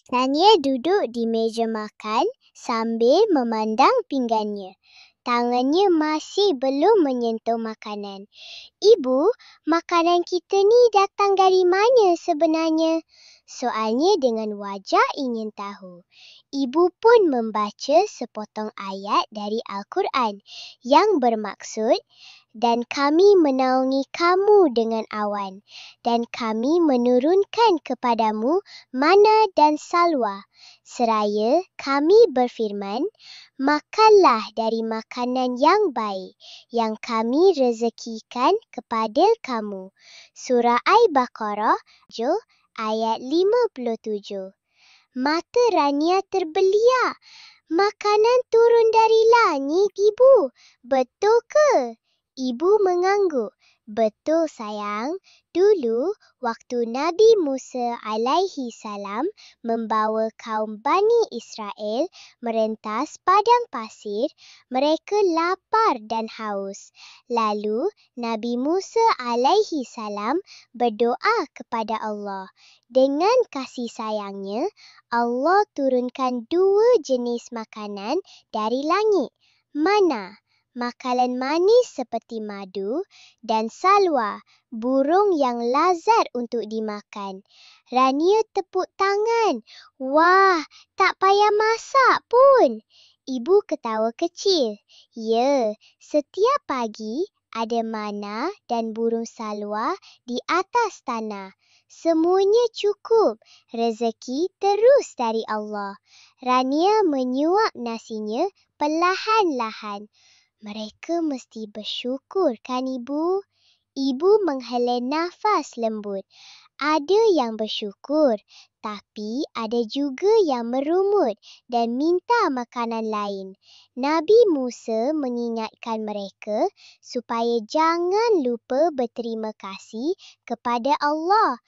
Rania duduk di meja makan sambil memandang pinggannya. Tangannya masih belum menyentuh makanan. Ibu, makanan kita ni datang dari mana sebenarnya? Soalnya dengan wajah ingin tahu. Ibu pun membaca sepotong ayat dari Al-Quran yang bermaksud, dan kami menaungi kamu dengan awan, dan kami menurunkan kepadamu manna dan salwa. Seraya kami berfirman, makanlah dari makanan yang baik yang kami rezekikan kepada kamu. Surah Al-Baqarah 7 ayat 57. Mata Rania terbeliak. Makanan turun dari langit, Ibu. Betul ke? Ibu mengangguk. Betul sayang. Dulu, waktu Nabi Musa alaihi salam membawa kaum Bani Israel merentas padang pasir, mereka lapar dan haus. Lalu, Nabi Musa alaihi salam berdoa kepada Allah. Dengan kasih sayangnya, Allah turunkan 2 jenis makanan dari langit. Mana? Makanan manis seperti madu, dan salwa, burung yang lazat untuk dimakan. Rania tepuk tangan. Wah, tak payah masak pun. Ibu ketawa kecil. Ya, setiap pagi ada mana dan burung salwa di atas tanah. Semuanya cukup. Rezeki terus dari Allah. Rania menyuap nasinya perlahan-lahan. Mereka mesti bersyukur kan Ibu? Ibu menghela nafas lembut. Ada yang bersyukur, tapi ada juga yang merumut dan minta makanan lain. Nabi Musa mengingatkan mereka supaya jangan lupa berterima kasih kepada Allah.